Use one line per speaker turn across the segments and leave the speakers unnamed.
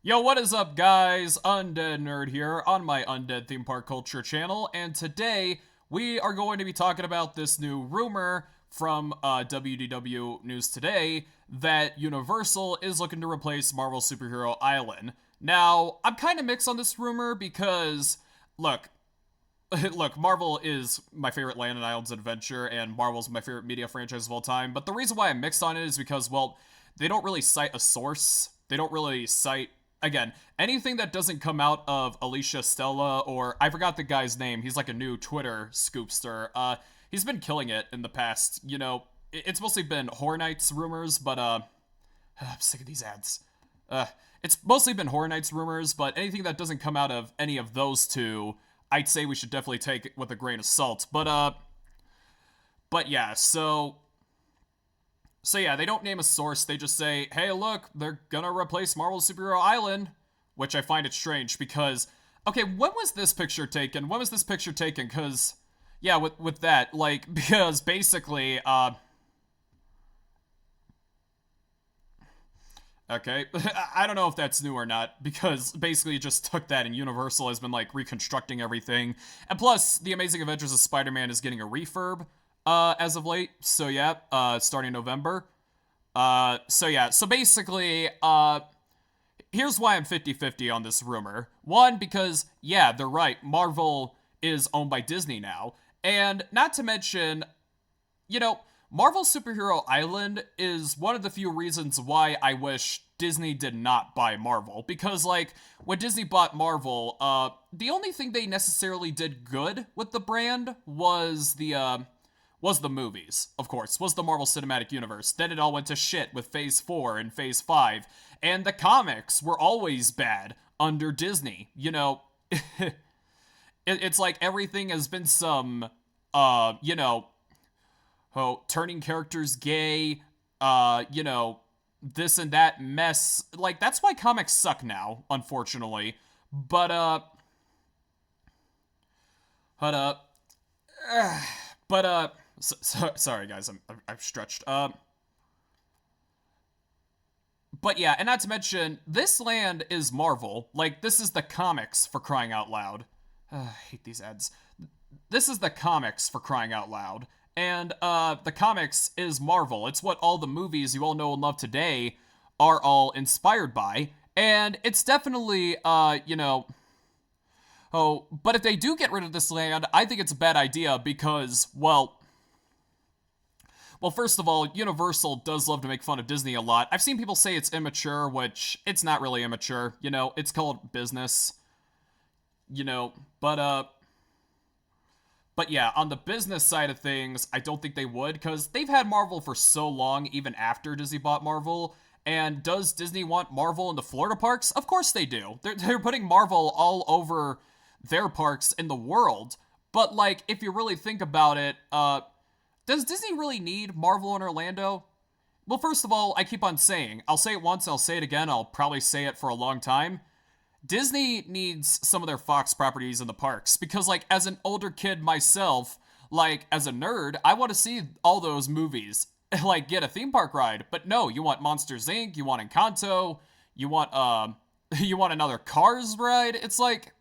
Yo, what is up, guys? Undead Nerd here on my Undead Theme Park Culture channel, and today we are going to be talking about this new rumor from WDW News Today that Universal is looking to replace Marvel Superhero Island. Now, I'm kind of mixed on this rumor because, look, look, Marvel is my favorite land and islands adventure, and Marvel's my favorite media franchise of all time. But the reason why I'm mixed on it is because, well, they don't really cite a source. They don't really cite, again, anything that doesn't come out of Alicia Stella, or I forgot the guy's name. He's like a new Twitter scoopster. He's been killing it in the past. It's mostly been Horror Nights rumors, but I'm sick of these ads. It's mostly been Horror Nights rumors, but anything that doesn't come out of any of those two, I'd say we should definitely take it with a grain of salt. But yeah, so yeah, they don't name a source. They just say, "Hey, look, they're gonna replace Marvel Superhero Island," which I find it strange because, okay, when was this picture taken? When was this picture taken? Because, yeah, with that, like, because basically, okay, I don't know if that's new or not because basically it just took that and Universal has been like reconstructing everything, and plus, The Amazing Adventures of Spider-Man is getting a refurb as of late. So yeah, starting November. So yeah, so basically, here's why I'm 50-50 on this rumor. One, because, yeah, they're right. Marvel is owned by Disney now. And not to mention, you know, Marvel Superhero Island is one of the few reasons why I wish Disney did not buy Marvel. Because, like, when Disney bought Marvel, the only thing they necessarily did good with the brand was the movies, of course, was the Marvel Cinematic Universe. Then it all went to shit with Phase 4 and Phase 5. And the comics were always bad under Disney. It's like everything has been some, turning characters gay, this and that mess. Like, that's why comics suck now, unfortunately. But, but, uh, but, sorry guys, I'm stretched. But yeah, and not to mention, this land is Marvel. Like, this is the comics, for crying out loud. I hate these ads. This is the comics, for crying out loud. And the comics is Marvel. It's what all the movies you all know and love today are all inspired by. And it's definitely, oh, but if they do get rid of this land, I think it's a bad idea because, well, first of all, Universal does love to make fun of Disney a lot. I've seen people say it's immature, which it's not really immature. It's called business. You know, but uh but yeah, on the business side of things, I don't think they would cuz they've had Marvel for so long even after Disney bought Marvel. And does Disney want Marvel in the Florida parks? Of course they do. They're putting Marvel all over their parks in the world. But like if you really think about it, does Disney really need Marvel in Orlando? Well, first of all, I keep on saying, I'll say it once, I'll say it again, I'll probably say it for a long time. Disney needs some of their Fox properties in the parks because, like, as an older kid myself, like, as a nerd, I want to see all those movies, like, get a theme park ride. But no, you want Monsters Inc., you want Encanto, you want, you want another Cars ride. It's like,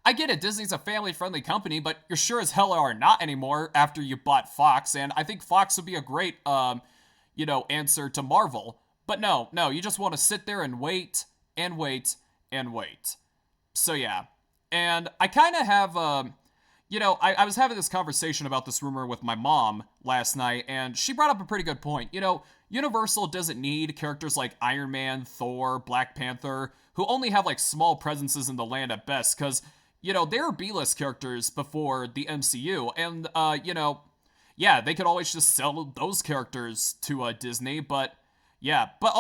I get it, Disney's a family-friendly company, but you're sure as hell are not anymore after you bought Fox, and I think Fox would be a great, answer to Marvel. But no, you just want to sit there and wait and wait and wait. So yeah, and I kind of have, I was having this conversation about this rumor with my mom last night, and she brought up a pretty good point. Universal doesn't need characters like Iron Man, Thor, Black Panther, who only have like small presences in the land at best, because they were B-list characters before the MCU, and yeah, they could always just sell those characters to Disney, but yeah, but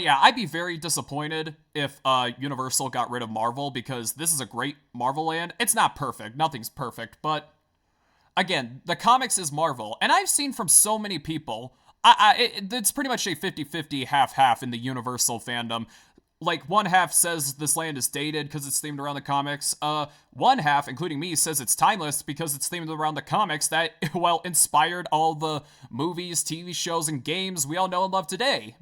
yeah, I'd be very disappointed if Universal got rid of Marvel because this is a great Marvel land. It's not perfect, nothing's perfect, but again, the comics is Marvel, and I've seen from so many people, it's pretty much a 50-50, half-half in the Universal fandom. Like, one half says this land is dated because it's themed around the comics. One half, including me, says it's timeless because it's themed around the comics that, well, inspired all the movies, TV shows, and games we all know and love today.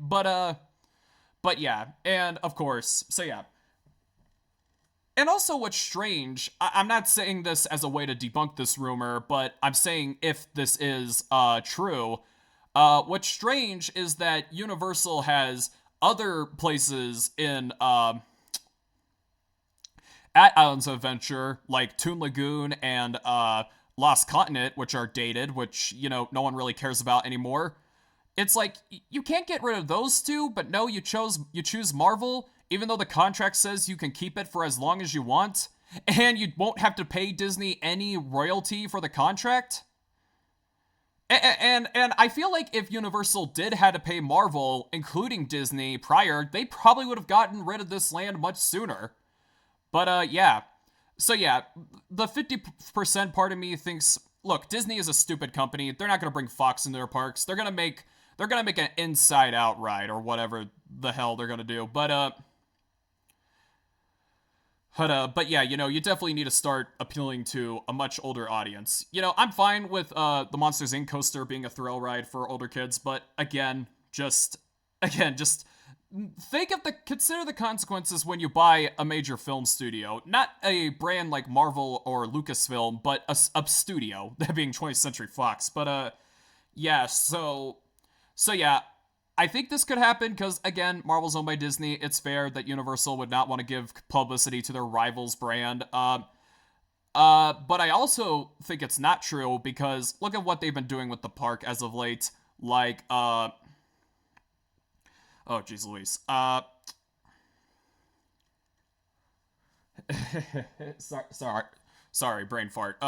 But yeah, and of course, so yeah. And also, what's strange, I'm not saying this as a way to debunk this rumor, but I'm saying if this is true, what's strange is that Universal has other places in at Islands of Adventure, like Toon Lagoon and Lost Continent, which are dated, which, you know, no one really cares about anymore. It's like you can't get rid of those two, but no, you choose Marvel, even though the contract says you can keep it for as long as you want, and you won't have to pay Disney any royalty for the contract. And I feel like if Universal did had to pay Marvel, including Disney, prior, they probably would have gotten rid of this land much sooner. But yeah. So yeah, the 50% part of me thinks, look, Disney is a stupid company. They're not going to bring Fox into their parks. They're going to make an Inside Out ride or whatever the hell they're going to do. But yeah, you know, you definitely need to start appealing to a much older audience. You know, I'm fine with the Monsters Inc. coaster being a thrill ride for older kids, but just consider the consequences when you buy a major film studio, not a brand like Marvel or Lucasfilm, but a studio, that being 20th Century Fox. But yeah, so yeah, I think this could happen because, again, Marvel's owned by Disney. It's fair that Universal would not want to give publicity to their rival's brand. But I also think it's not true because look at what they've been doing with the park as of late. Like, oh, geez, Louise. Sorry, brain fart.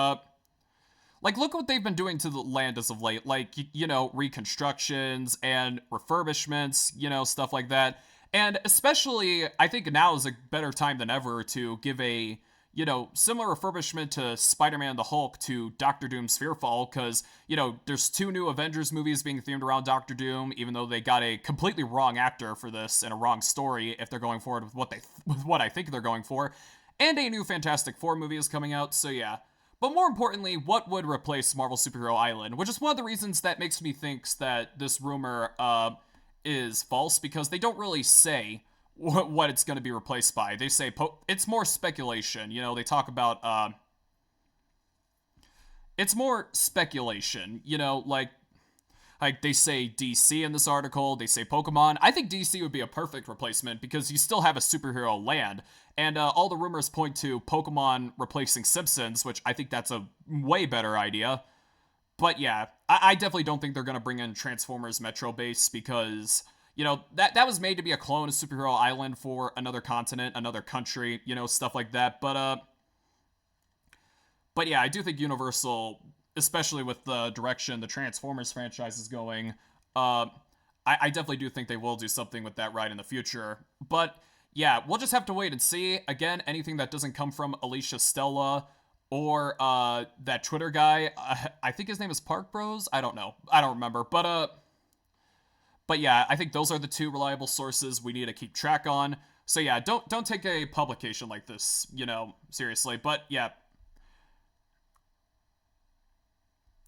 Like, look what they've been doing to the land as of late. Like, you know, reconstructions and refurbishments, you know, stuff like that. And especially, I think now is a better time than ever to give a, you know, similar refurbishment to Spider-Man the Hulk to Doctor Doom's Fearfall, because, you know, there's two new Avengers movies being themed around Doctor Doom, even though they got a completely wrong actor for this and a wrong story if they're going forward with what I think they're going for. And a new Fantastic Four movie is coming out, so yeah. But more importantly, what would replace Marvel Superhero Island? Which is one of the reasons that makes me think that this rumor is false, because they don't really say what it's going to be replaced by. They say it's more speculation. You know, they talk about it's more speculation. You know, like they say DC in this article, they say Pokemon. I think DC would be a perfect replacement because you still have a superhero land. And all the rumors point to Pokemon replacing Simpsons, which I think that's a way better idea. But yeah, I definitely don't think they're going to bring in Transformers Metro Base because, you know, that was made to be a clone of Superhero Island for another continent, another country, you know, stuff like that. But yeah, I do think Universal, especially with the direction the Transformers franchise is going, I definitely do think they will do something with that ride in the future. But yeah, we'll just have to wait and see. Again, anything that doesn't come from Alicia Stella or that Twitter guy, I think his name is Park Bros. I don't know. I don't remember. But yeah, I think those are the two reliable sources we need to keep track on. So yeah, don't take a publication like this, you know, seriously. But yeah,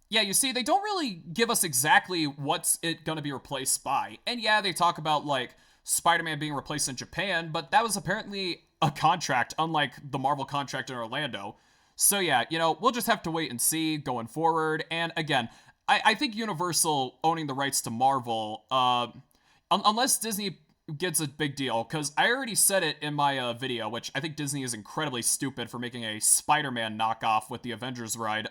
you see, they don't really give us exactly what's it gonna be replaced by. And yeah, they talk about, like, Spider-Man being replaced in Japan, but that was apparently a contract, unlike the Marvel contract in Orlando. So yeah, you know, we'll just have to wait and see going forward. And again, I think Universal owning the rights to Marvel, unless Disney gets a big deal, because I already said it in my video, which I think Disney is incredibly stupid for making a Spider-Man knockoff with the Avengers ride.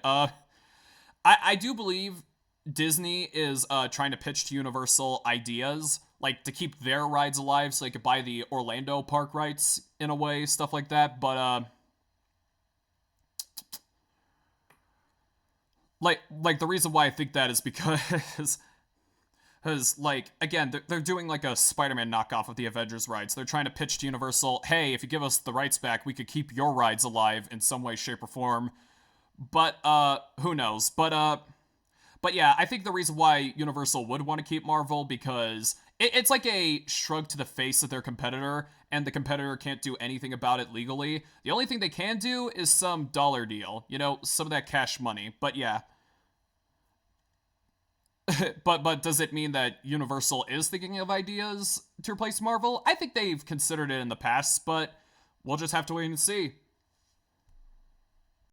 I do believe Disney is trying to pitch to Universal ideas, like to keep their rides alive so they could buy the Orlando park rights in a way, stuff like that. But like the reason why I think that is because like, again, they're doing like a Spider-Man knockoff of the Avengers rides. They're trying to pitch to Universal, hey, if you give us the rights back, we could keep your rides alive in some way, shape, or form. But who knows? But yeah, I think the reason why Universal would want to keep Marvel because it's like a shrug to the face of their competitor, and the competitor can't do anything about it legally. The only thing they can do is some dollar deal, you know, some of that cash money. But yeah, but does it mean that Universal is thinking of ideas to replace Marvel? I think they've considered it in the past, but we'll just have to wait and see.